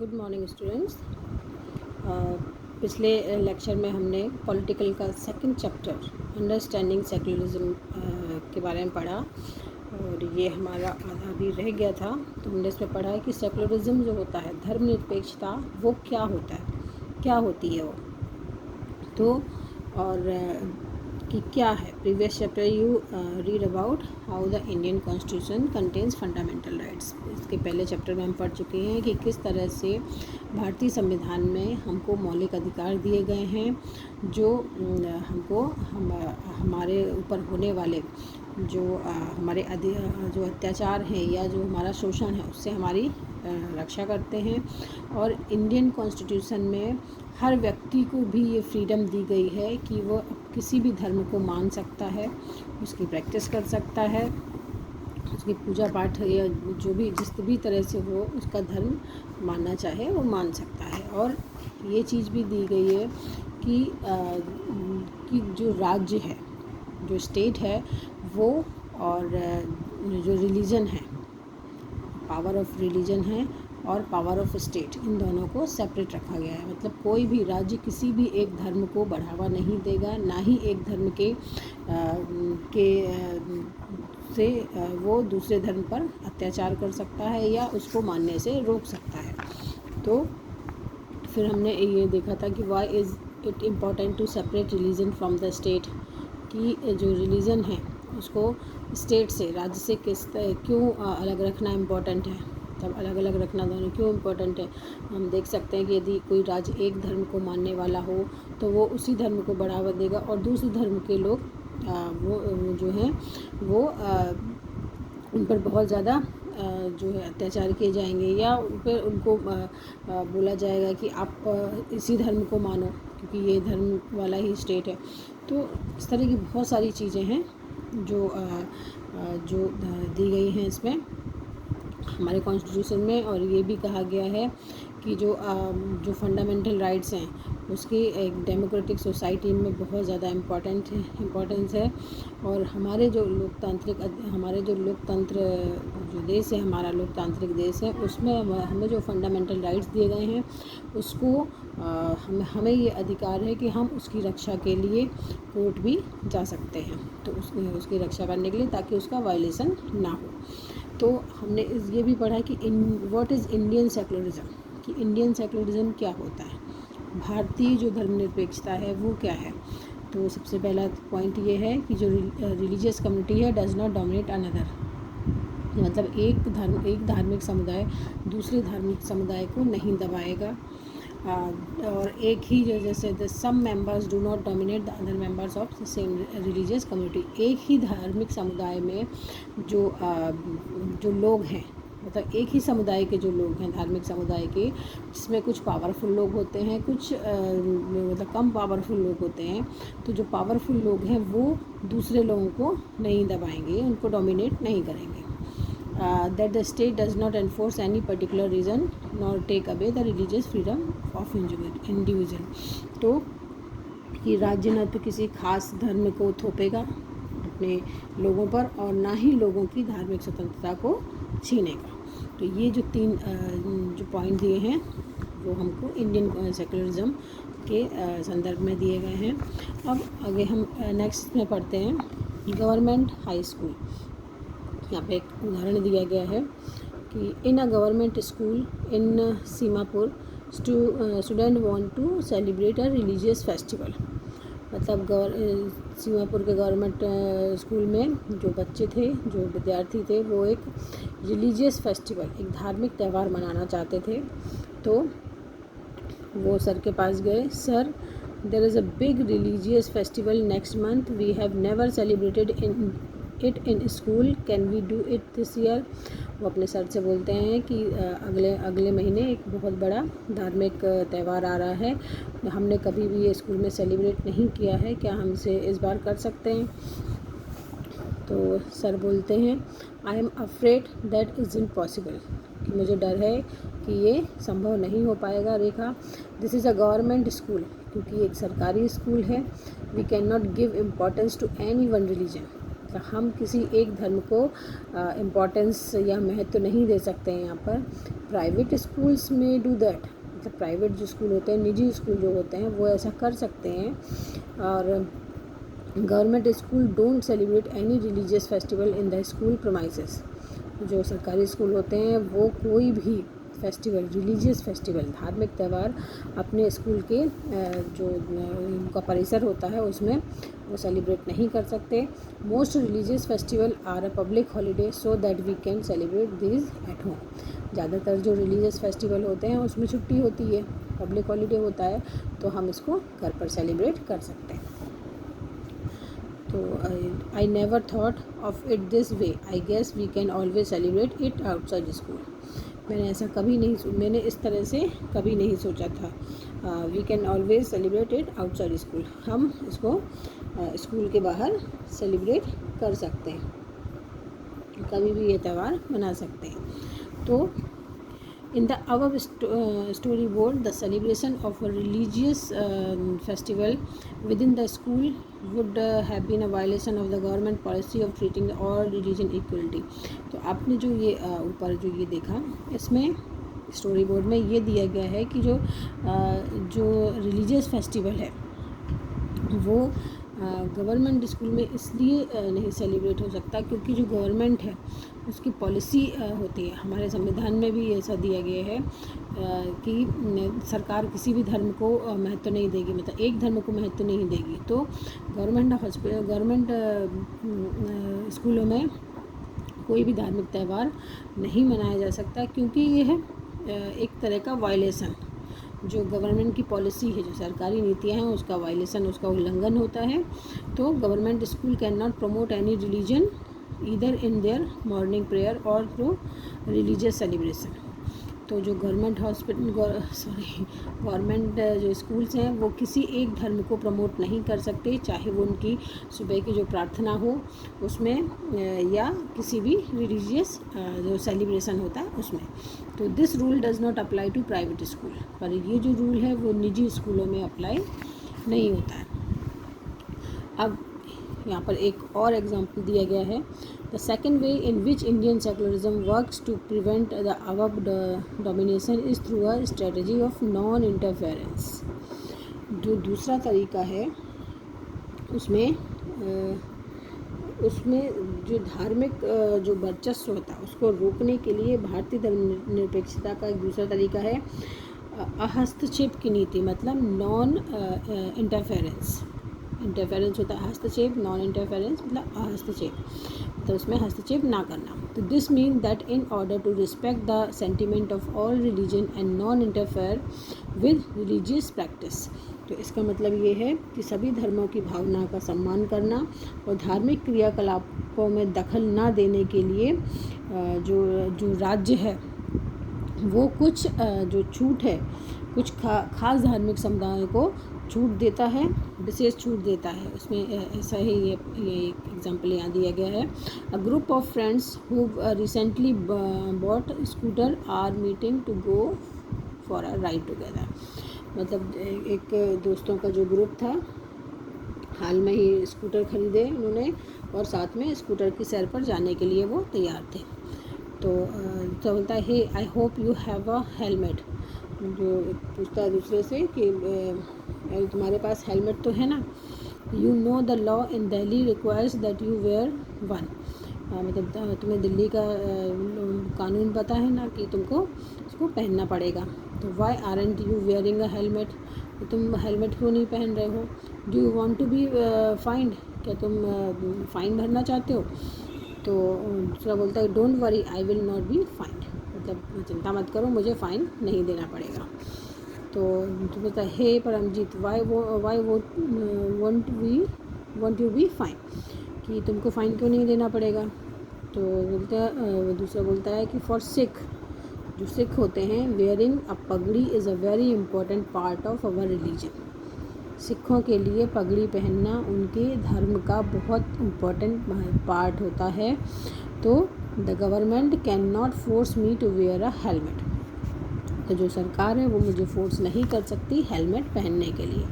Good morning students. पिछले lecture में हमने पॉलिटिकल का सेकंड चैप्टर अंडरस्टैंडिंग सेकुलरिज्म के बारे में पढ़ा और ये हमारा आधा भी रह गया था। तो हमने इसमें पढ़ा है कि सेकुलरिज्म जो होता है, धर्मनिरपेक्षता, वो क्या होता है, क्या होती है वो, तो और कि क्या है। Previous chapter you read about how the Indian constitution contains fundamental rights. इसके पहले चैप्टर में हम पढ़ चुके हैं कि किस तरह से भारतीय संविधान में हमको मौलिक अधिकार दिए गए हैं, जो हमको हमारे ऊपर होने वाले जो हमारे जो अत्याचार हैं या जो हमारा शोषण है उससे हमारी रक्षा करते हैं। और इंडियन कॉन्स्टिट्यूशन में हर व्यक्ति को भी ये फ्रीडम दी गई है कि वो किसी भी धर्म को मान सकता है, उसकी प्रैक्टिस कर सकता है, उसकी पूजा पाठ या जो भी जिस भी तरह से वो उसका धर्म मानना चाहे वो मान सकता है। और ये चीज़ भी दी गई है कि जो राज्य है, जो स्टेट है, वो और जो रिलीजन है, पावर ऑफ रिलीजन है और पावर ऑफ स्टेट, इन दोनों को सेपरेट रखा गया है। मतलब कोई भी राज्य किसी भी एक धर्म को बढ़ावा नहीं देगा, ना ही एक धर्म से वो दूसरे धर्म पर अत्याचार कर सकता है या उसको मानने से रोक सकता है। तो फिर हमने ये देखा था कि why is it important to separate religion from the state, कि जो रिलीजन है उसको स्टेट से, राज्य से क्यों अलग रखना इम्पॉर्टेंट है, तब अलग अलग रखना दोनों क्यों इम्पोर्टेंट है। हम देख सकते हैं कि यदि कोई राज्य एक धर्म को मानने वाला हो तो वो उसी धर्म को बढ़ावा देगा और दूसरे धर्म के लोग वो जो हैं वो उन पर बहुत ज़्यादा जो है अत्याचार किए जाएंगे या उन पर उनको बोला जाएगा कि आप इसी धर्म को मानो क्योंकि ये धर्म वाला ही स्टेट है। तो इस तरह की बहुत सारी चीज़ें हैं जो दी गई हैं इसमें हमारे कॉन्स्टिट्यूशन में। और ये भी कहा गया है कि जो फंडामेंटल राइट्स हैं उसकी एक डेमोक्रेटिक सोसाइटी में बहुत ज़्यादा इम्पोर्टेंस है। और हमारे जो लोकतंत्र जो देश है, हमारा लोकतांत्रिक देश है, उसमें हमें जो फंडामेंटल राइट्स दिए गए हैं उसको हमें ये अधिकार है कि हम उसकी रक्षा के लिए कोर्ट भी जा सकते हैं, तो उसकी रक्षा करने के लिए, ताकि उसका वायलेशन ना हो। तो हमने ये भी पढ़ा कि व्हाट इज़ इंडियन सेकुलरिज्म, कि इंडियन सेकुलरिज्म क्या होता है, भारतीय जो धर्मनिरपेक्षता है वो क्या है। तो सबसे पहला पॉइंट ये है कि जो रिलीजियस कम्युनिटी है डज नॉट डोमिनेट अनदर, मतलब एक धार्मिक समुदाय दूसरे धार्मिक समुदाय को नहीं दबाएगा। और एक ही जैसे the some members do not dominate the other members of the same religious community, एक ही धार्मिक समुदाय में जो लोग हैं, मतलब एक ही समुदाय के जो लोग हैं, धार्मिक समुदाय के, जिसमें कुछ पावरफुल लोग होते हैं, कुछ मतलब कम पावरफुल लोग होते हैं। तो जो पावरफुल लोग हैं वो दूसरे लोगों को नहीं दबाएंगे, उनको डोमिनेट नहीं करेंगे। that the state does not enforce any particular reason nor take away the religious freedom of individual, तो कि राज्य न तो किसी खास धर्म को थोपेगा अपने लोगों पर और ना ही लोगों की धार्मिक स्वतंत्रता को छीनेगा। तो ये जो तीन जो पॉइंट दिए हैं वो हमको इंडियन सेकुलरिज्म के संदर्भ में दिए गए हैं। अब आगे हम नेक्स्ट में पढ़ते हैं गवर्नमेंट हाई स्कूल। यहाँ पे एक उदाहरण दिया गया है कि in a government school in Seemapur student want to celebrate a religious festival, मतलब सीमापुर के गवर्नमेंट स्कूल में जो बच्चे थे, जो विद्यार्थी थे, वो एक रिलीजियस फेस्टिवल, एक धार्मिक त्यौहार मनाना चाहते थे। तो वो सर के पास गए, sir there is a big religious festival next month, we have never celebrated it in school, can we do it this year. वो अपने सर से बोलते हैं कि अगले महीने एक बहुत बड़ा धार्मिक त्यौहार आ रहा है, हमने कभी भी ये स्कूल में सेलिब्रेट नहीं किया है, क्या हमसे इस बार कर सकते हैं। तो सर बोलते हैं I am afraid that is impossible, कि मुझे डर है कि ये संभव नहीं हो पाएगा Rekha. This is a government school, क्योंकि एक सरकारी स्कूल है। We can not give importance to any one religion, मतलब हम किसी एक धर्म को इम्पोर्टेंस या महत्व नहीं दे सकते हैं यहाँ पर। प्राइवेट स्कूल्स में डू दैट, मतलब प्राइवेट जो स्कूल होते हैं, निजी स्कूल जो होते हैं, वो ऐसा कर सकते हैं। और government school don't celebrate any religious festival in the school promises. जो सरकारी स्कूल होते हैं वो कोई भी फेस्टिवल, रिलीजियस फेस्टिवल, धार्मिक त्यौहार अपने स्कूल के जो उनका परिसर होता है उसमें वो सेलिब्रेट नहीं कर सकते। Most religious festival are a public holiday so that we can celebrate this at home. ज़्यादातर जो रिलीजियस फेस्टिवल होते हैं उसमें छुट्टी होती है, पब्लिक हॉलीडे होता है, तो हम इसको घर पर सेलिब्रेट कर सकते हैं। तो I never thought of it this way, I guess we can always celebrate it outside school. मैंने इस तरह से कभी नहीं सोचा था। We can always celebrate it outside school, हम इसको स्कूल के बाहर सेलिब्रेट कर सकते हैं, कभी भी ये त्यौहार मना सकते हैं। तो in the above storyboard, the celebration of a religious festival within the school would have been a violation of the government policy of treating all religion equality। तो आपने जो ये ऊपर जो ये देखा, इसमें स्टोरी बोर्ड में ये दिया गया है कि जो रिलीजियस फेस्टिवल है वो गवर्नमेंट स्कूल में इसलिए नहीं सेलिब्रेट हो सकता क्योंकि जो गवर्नमेंट है उसकी पॉलिसी होती है। हमारे संविधान में भी ऐसा दिया गया है कि सरकार किसी भी धर्म को महत्व नहीं देगी, मतलब एक धर्म को महत्व नहीं देगी। तो गवर्नमेंट स्कूलों में कोई भी धार्मिक त्यौहार नहीं मनाया जा सकता क्योंकि ये है एक तरह का वायलेशन, जो गवर्नमेंट की पॉलिसी है, जो सरकारी नीतियाँ हैं उसका वायलेशन, उसका उल्लंघन होता है। तो government school can not promote any religion either in their morning prayer और थ्रू रिलीजियस सेलिब्रेशन। तो जो गवर्नमेंट जो स्कूल्स हैं वो किसी एक धर्म को प्रमोट नहीं कर सकते, चाहे वो उनकी सुबह की जो प्रार्थना हो उसमें या किसी भी रिलीजियस जो सेलिब्रेशन होता है उसमें। तो this rule does not apply to private school, पर ये जो रूल है वो निजी स्कूलों में अप्लाई नहीं होता है। अब यहाँ पर एक और एग्जाम्पल दिया गया है, the second way in which Indian secularism works to prevent the above domination is through a strategy of non interference. जो दूसरा तरीका है उसमें जो धार्मिक जो वर्चस्व होता है उसको रोकने के लिए भारतीय धर्मनिरपेक्षता का एक दूसरा तरीका है हस्तक्षेप की नीति, मतलब नॉन इंटरफेरेंस। इंटरफेरेंस होता है हस्तक्षेप, नॉन इंटरफेरेंस मतलब हस्तक्षेप, तो उसमें हस्तक्षेप ना करना। तो this mean that in order to respect the sentiment of all religion and non interfere with religious practice. तो इसका मतलब ये है कि सभी धर्मों की भावना का सम्मान करना और धार्मिक क्रियाकलापों में दखल ना देने के लिए जो राज्य है वो कुछ जो छूट है, कुछ खास धार्मिक समुदायों को छूट देता है, विशेष छूट देता है। उसमें ऐसा ही ये एक एग्जांपल यहाँ दिया गया है, a group of friends who recently bought scooter are meeting to go for a ride together. मतलब एक दोस्तों का जो ग्रुप था, हाल में ही स्कूटर खरीदे उन्होंने और साथ में स्कूटर की सैर पर जाने के लिए वो तैयार थे। तो बोलता है hey I hope you have a helmet. जो पूछता है दूसरे से कि तुम्हारे पास हेलमेट तो है ना। You know the law in Delhi requires that you wear one. मतलब तुम्हें दिल्ली का कानून पता है ना कि तुमको उसको पहनना पड़ेगा। तो why aren't you wearing a helmet, तुम हेलमेट क्यों नहीं पहन रहे हो। Do you want to be fined, क्या तुम फाइन भरना चाहते हो। तो दूसरा बोलता है don't worry I will not be find, मतलब चिंता मत करो मुझे फ़ाइन नहीं देना पड़ेगा। तो बोलता है hey Paramjeet why want you be fine, कि तुमको फ़ाइन क्यों नहीं देना पड़ेगा। तो दूसरा बोलता है कि फॉर सिख, जो सिख होते हैं, वेयरिंग अ पगड़ी is a very important part of our religion. सिखों के लिए पगड़ी पहनना उनके धर्म का बहुत इम्पोर्टेंट पार्ट होता है। तो the government can not force me to wear a helmet. तो जो सरकार है वो मुझे फोर्स नहीं कर सकती हेलमेट पहनने के लिए।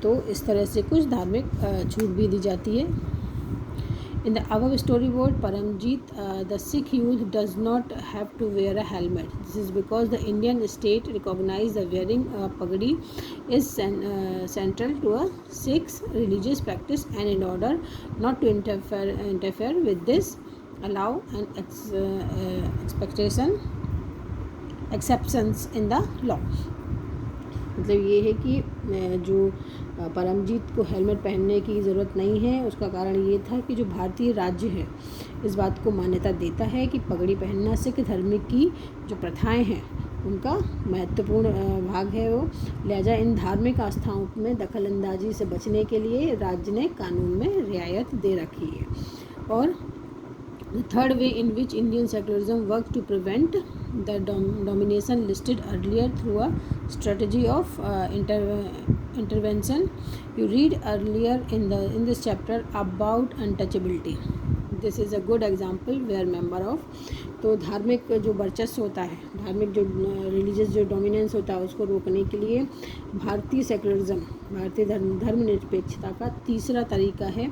तो इस तरह से कुछ धार्मिक छूट भी दी जाती है। In the above storyboard, Paramjit, the Sikh youth, does not have to wear a helmet. This is because the Indian state recognized the wearing a pagadi is central to a Sikh's religious practice, and in order not to interfere with this, allow an exceptions in the law. मतलब ये है कि जो परमजीत को helmet पहनने की ज़रूरत नहीं है, उसका कारण ये था कि जो भारतीय राज्य है इस बात को मान्यता देता है कि पगड़ी पहनना सिख धर्म की जो प्रथाएं हैं उनका महत्वपूर्ण भाग है वो, लिहाजा इन धार्मिक आस्थाओं में दखलंदाजी से बचने के लिए राज्य ने कानून में रियायत दे रखी है. और the third way in which Indian secularism worked to prevent the domination listed earlier through a strategy of intervention. You read earlier in this chapter about untouchability. This is a good example where member of, तो धार्मिक जो वर्चस्व होता है, धार्मिक जो religious जो dominance होता है उसको रोकने के लिए भारतीय सेकुलरिज्म, भारतीय धर्मनिरपेक्षता का तीसरा तरीका है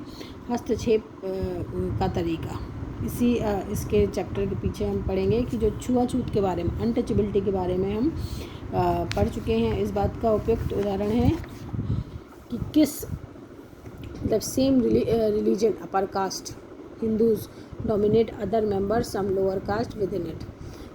हस्तक्षेप का तरीका. इसके चैप्टर के पीछे हम पढ़ेंगे कि जो छुआछूत के बारे में, अनटचेबिलिटी के बारे में हम पढ़ चुके हैं. इस बात का उपयुक्त उदाहरण है कि किस the same religion upper caste Hindus dominate other members some lower caste within it.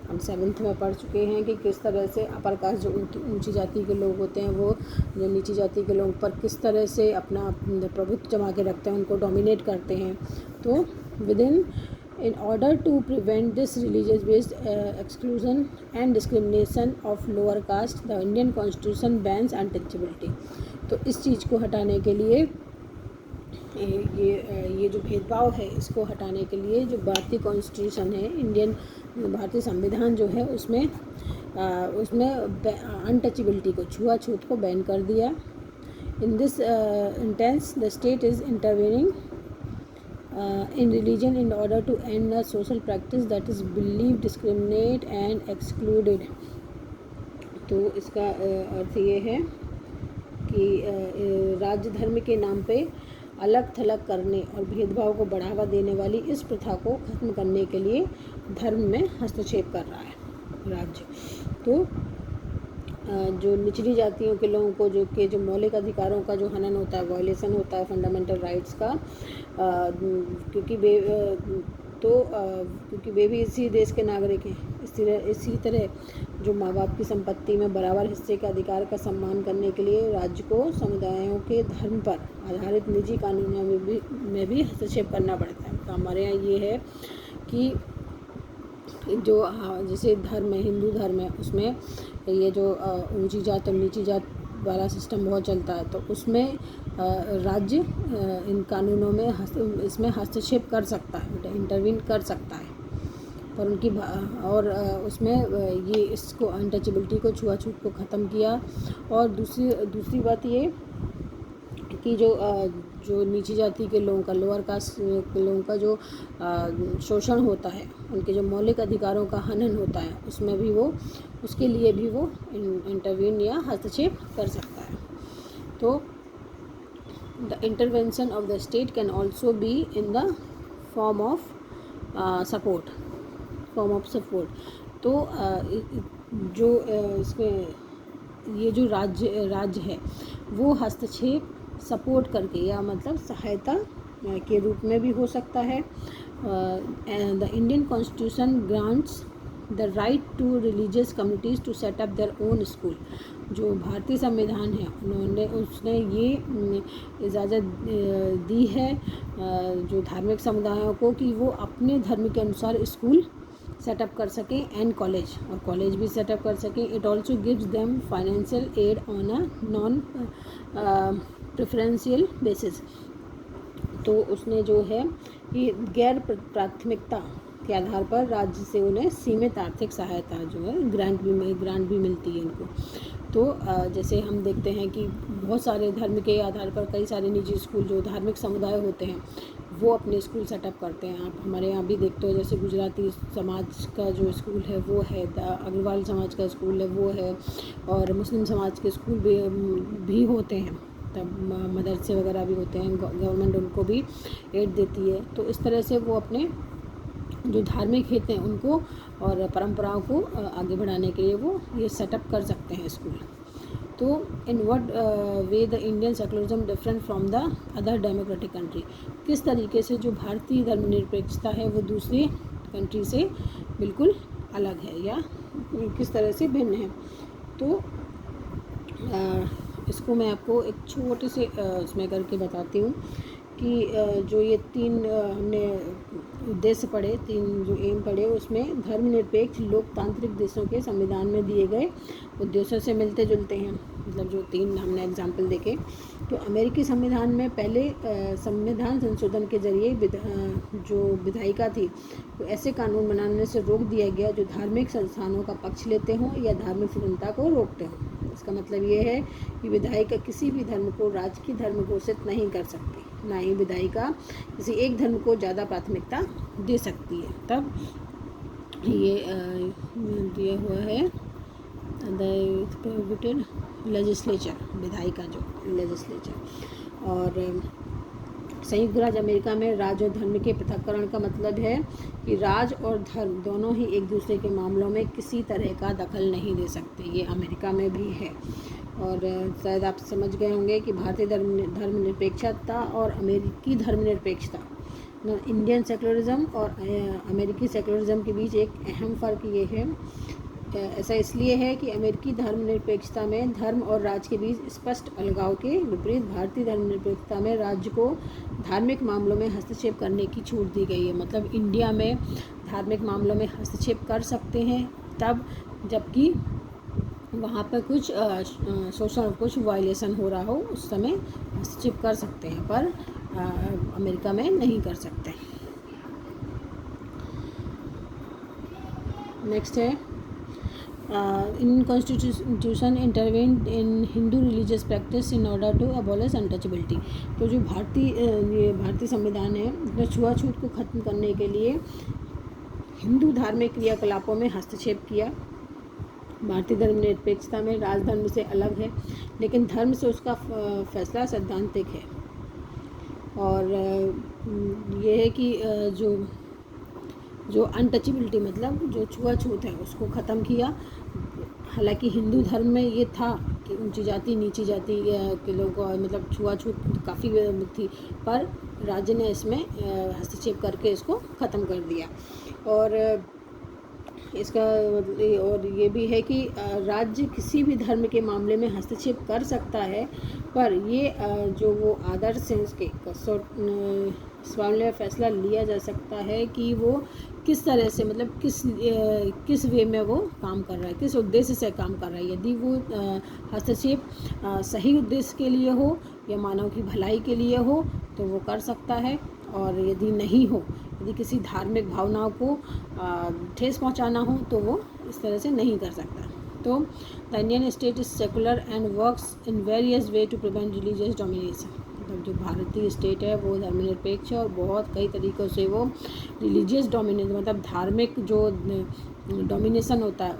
हम 7th में पढ़ चुके हैं कि किस तरह से अपर कास्ट जो ऊंची जाति के लोग होते हैं वो जो नीची जाति के लोग पर किस तरह से अपना प्रभुत्व जमा के रखते हैं, उनको डोमिनेट करते हैं. तो in order to prevent this religious based exclusion and discrimination of lower caste, the Indian constitution bans untouchability. तो इस चीज़ को हटाने के लिए ये जो भेदभाव है इसको हटाने के लिए जो भारतीय कॉन्स्टिट्यूशन है, इंडियन भारतीय संविधान जो है उसमें अनटचेबिलिटी को, छुआछूत को बैन कर दिया. In this intense the state is intervening in religion in order to end a social practice that is believed, discriminate and excluded. तो इसका अर्थ ये है कि राज्य धर्म के नाम पे अलग थलग करने और भेदभाव को बढ़ावा देने वाली इस प्रथा को खत्म करने के लिए धर्म में हस्तक्षेप कर रहा है राज्य. तो जो निचली जातियों के लोगों को जो मौलिक अधिकारों का जो हनन होता है, वायलेशन होता है फंडामेंटल राइट्स का, क्योंकि वे भी इसी देश के नागरिक हैं. इसी तरह जो माँ बाप की संपत्ति में बराबर हिस्से का अधिकार का सम्मान करने के लिए राज्य को समुदायों के धर्म पर आधारित निजी कानूनों में भी हस्तक्षेप करना पड़ता है. तो हमारे यहाँ ये है कि जो जैसे धर्म है, हिंदू धर्म है, उसमें ये जो ऊंची जात और नीची जात वाला सिस्टम बहुत चलता है. तो उसमें राज्य इन कानूनों में इसमें हस्तक्षेप कर सकता है, मतलब इंटरवीन कर सकता है. पर उनकी और उसमें ये इसको अनटचेबिलिटी को, छुआछूत को ख़त्म किया. और दूसरी बात ये कि जो नीची जाति के लोगों का, लोअर कास्ट के लोगों का जो शोषण होता है, उनके जो मौलिक अधिकारों का हनन होता है, उसमें भी वो, उसके लिए भी वो इंटरवीन या हस्तक्षेप कर सकता है. तो the intervention of the state can also be in the form of support. तो जो इसमें ये जो राज्य है वो हस्तक्षेप सपोर्ट करके या मतलब सहायता के रूप में भी हो सकता है. The Indian constitution grants the right to religious communities to set up their own school. जो भारतीय संविधान है उसने ये इजाज़त दी है जो धार्मिक समुदायों को कि वो अपने धर्म के अनुसार स्कूल सेटअप कर सकें एंड कॉलेज भी सेटअप कर सकें. It also gives them financial aid on a non preferential basis. तो उसने जो है कि गैर प्राथमिकता के आधार पर राज्य से उन्हें सीमित आर्थिक सहायता जो है ग्रांट भी मिलती है इनको. तो जैसे हम देखते हैं कि बहुत सारे धर्म के आधार पर कई सारे निजी स्कूल जो धार्मिक समुदाय होते हैं वो अपने स्कूल सेटअप करते हैं. आप हमारे यहाँ भी देखते हो जैसे गुजराती समाज का जो स्कूल है वो है, अग्रवाल समाज का स्कूल है वो है, और मुस्लिम समाज के स्कूल भी होते हैं. मतलब मदरसे वगैरह भी होते हैं, गवर्नमेंट उनको भी एड देती है। तो इस तरह से वो अपने जो धार्मिक हित हैं उनको और परंपराओं को आगे बढ़ाने के लिए वो ये सेटअप कर सकते हैं स्कूल। तो in what way the Indian secularism different from the other democratic country, किस तरीके से जो भारतीय धर्मनिरपेक्षता है वो दूसरी कंट्री से बिल्कुल अलग है या किस तरह से भिन्न है। तो इसको मैं आपको एक छोटे से उसमें करके बताती हूँ कि जो ये 3 हमने उद्देश्य पढ़े, 3 जो एम पढ़े, उसमें धर्मनिरपेक्ष लोकतांत्रिक देशों के संविधान में दिए गए उद्देश्यों से मिलते जुलते हैं। मतलब जो 3 हमने एग्जाम्पल देखे, तो अमेरिकी संविधान में पहले संविधान संशोधन के जरिए जो विधायिका थी तो ऐसे कानून बनाने से रोक दिया गया जो धार्मिक संस्थानों का पक्ष लेते हों या धार्मिक स्वतंत्रता को रोकते हों। इसका मतलब ये है कि विधायिका किसी भी धर्म को राजकीय धर्म घोषित नहीं कर सकती, ना ही विधायिका किसी एक धर्म को ज़्यादा प्राथमिकता दे सकती है। तब ये दिया हुआ है द प्रोहिबिटेड लेजिस्लेचर, विधायिका जो लेजिस्लेचर। और संयुक्त राज्य अमेरिका में राज और धर्म के पृथक्करण का मतलब है कि राज और धर्म दोनों ही एक दूसरे के मामलों में किसी तरह का दखल नहीं दे सकते, ये अमेरिका में भी है। और शायद आप समझ गए होंगे कि भारतीय धर्मनिरपेक्षता और अमेरिकी धर्मनिरपेक्षता, इंडियन सेकुलरिज्म और अमेरिकी सेकुलरिज्म के बीच एक अहम फ़र्क ये है। ऐसा इसलिए है कि अमेरिकी धर्मनिरपेक्षता में धर्म और राज्य के बीच स्पष्ट अलगाव के विपरीत भारतीय धर्मनिरपेक्षता में राज्य को धार्मिक मामलों में हस्तक्षेप करने की छूट दी गई है। मतलब इंडिया में धार्मिक मामलों में हस्तक्षेप कर सकते हैं तब जबकि वहाँ पर कुछ शोषण, कुछ वायलेशन हो रहा हो, उस समय हस्तक्षेप कर सकते हैं, पर अमेरिका में नहीं कर सकते। नेक्स्ट है Indian constitution intervened in Hindu religious practice in order to abolish untouchability. तो जो भारतीय संविधान है उसने छुआछूत को ख़त्म करने के लिए हिंदू धार्मिक क्रियाकलापों में हस्तक्षेप किया। भारतीय धर्मनिरपेक्षता में राजधर्म से अलग है, लेकिन धर्म से उसका फैसला सैद्धांतिक है। और ये है कि जो अनटचेबिलिटी मतलब जो छुआछूत है उसको ख़त्म किया। हालांकि हिंदू धर्म में ये था कि ऊंची जाति नीची जाति के लोगों को मतलब छुआछूत काफ़ी थी, पर राज्य ने इसमें हस्तक्षेप करके इसको ख़त्म कर दिया। और इसका और ये भी है कि राज्य किसी भी धर्म के मामले में हस्तक्षेप कर सकता है, पर ये जो वो आदर्श हैं उसके इस मामले में फैसला लिया जा सकता है कि वो किस तरह से मतलब किस वे में वो काम कर रहा है, किस उद्देश्य से काम कर रहा है। यदि वो हस्तक्षेप सही उद्देश्य के लिए हो या मानव की भलाई के लिए हो तो वो कर सकता है, और यदि नहीं हो, यदि किसी धार्मिक भावनाओं को ठेस पहुंचाना हो तो वो इस तरह से नहीं कर सकता। तो the Indian state is secular and works in various way to prevent religious domination. मतलब जो भारतीय स्टेट है वो धर्मनिरपेक्ष है और बहुत कई तरीक़ों से वो रिलीजियस डोमिनेशन मतलब धार्मिक जो डोमिनेशन होता है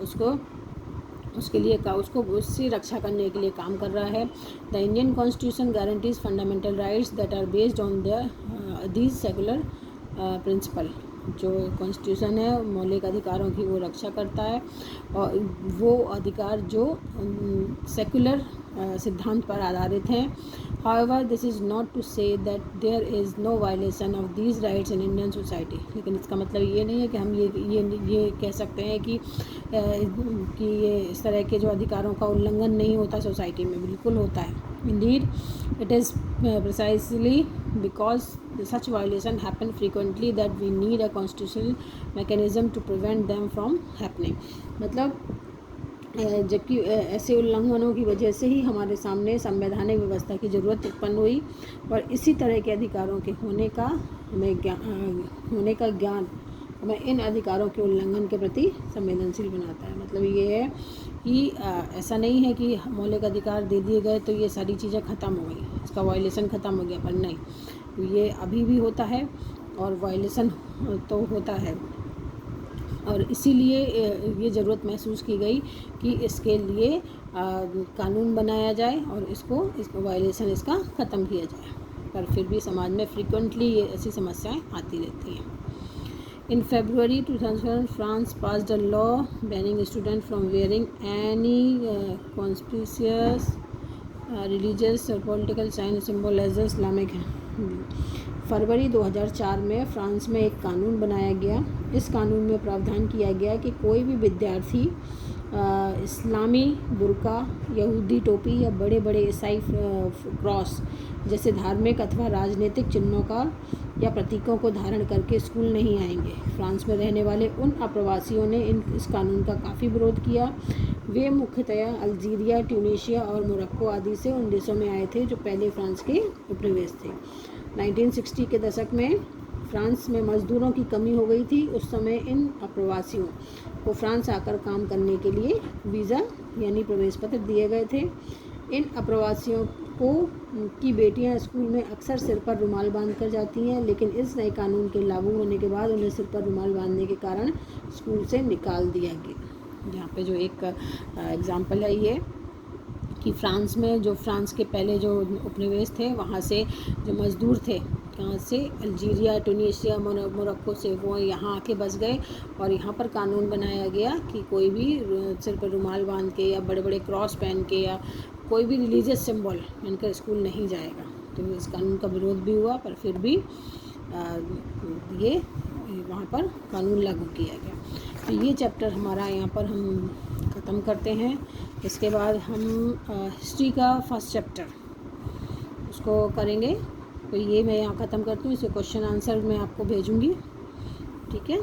उससे रक्षा करने के लिए काम कर रहा है। The Indian constitution guarantees fundamental rights that are based on these secular principle. जो कॉन्स्टिट्यूशन है मौलिक अधिकारों की वो रक्षा करता है, और वो अधिकार जो सेकुलर सिद्धांत पर आधारित हैं। However, this is not to say that there is no violation of these rights in Indian society। लेकिन इसका मतलब ये नहीं है कि हम ये कह सकते हैं कि ये इस तरह के जो अधिकारों का उल्लंघन नहीं होता सोसाइटी में, बिल्कुल होता है। Indeed, it is precisely because such violation happen frequently that we need a constitutional mechanism to prevent them from happening। मतलब जबकि ऐसे उल्लंघनों की वजह से ही हमारे सामने संवैधानिक व्यवस्था की ज़रूरत उत्पन्न हुई, और इसी तरह के अधिकारों के होने का ज्ञान हमें इन अधिकारों के उल्लंघन के प्रति संवेदनशील बनाता है। मतलब ये है कि ऐसा नहीं है कि मौलिक अधिकार दे दिए गए तो ये सारी चीज़ें ख़त्म हो गई, इसका वायलेशन ख़त्म हो गया, पर नहीं, ये अभी भी होता है और वायलेशन तो होता है। और इसीलिए ये ज़रूरत महसूस की गई कि इसके लिए कानून बनाया जाए और इसको वायलेशन इसका ख़त्म किया जाए। पर फिर भी समाज में फ्रीक्वेंटली ये ऐसी समस्याएं आती रहती हैं। In February 2007, France passed a law banning students from wearing any conspicuous religious or political sign symbol as Islamic है। फरवरी 2004 में फ्रांस में एक कानून बनाया गया। इस कानून में प्रावधान किया गया कि कोई भी विद्यार्थी इस्लामी बुर्का, यहूदी टोपी या बड़े बड़े ईसाई क्रॉस जैसे धार्मिक अथवा राजनीतिक चिन्हों का या प्रतीकों को धारण करके स्कूल नहीं आएंगे। फ्रांस में रहने वाले उन अप्रवासियों ने इस कानून का काफ़ी विरोध किया। वे मुख्यतया अल्जीरिया, ट्यूनीशिया और मोरक्को आदि से उन देशों में आए थे जो पहले फ्रांस के उपनिवेश थे। 1960 के दशक में फ्रांस में मज़दूरों की कमी हो गई थी। उस समय इन अप्रवासियों को फ्रांस आकर काम करने के लिए वीज़ा यानी प्रवेश पत्र दिए गए थे। इन अप्रवासियों की बेटियां स्कूल में अक्सर सिर पर रुमाल बांध कर जाती हैं, लेकिन इस नए कानून के लागू होने के बाद उन्हें सिर पर रुमाल बांधने के कारण स्कूल से निकाल दिया गया। यहाँ पे जो एक एग्ज़ाम्पल है ये कि फ्रांस में जो फ्रांस के पहले जो उपनिवेश थे वहाँ से जो मज़दूर थे, कहाँ से, अल्जीरिया, ट्यूनीशिया, मोरक्को से, वो यहाँ आके बस गए और यहाँ पर कानून बनाया गया कि कोई भी सिर पर रुमाल बांध के या बड़े बड़े क्रॉस पहन के या कोई भी रिलीजियस सिंबल पहनकर स्कूल नहीं जाएगा। तो इस कानून का विरोध भी हुआ, पर फिर भी ये वहाँ पर कानून लागू किया गया। तो ये चैप्टर हमारा यहाँ पर हम ख़त्म करते हैं। इसके बाद हम हिस्ट्री का फर्स्ट चैप्टर उसको करेंगे। तो ये मैं यहाँ ख़त्म करती हूँ। इसे क्वेश्चन आंसर मैं आपको भेजूँगी, ठीक है।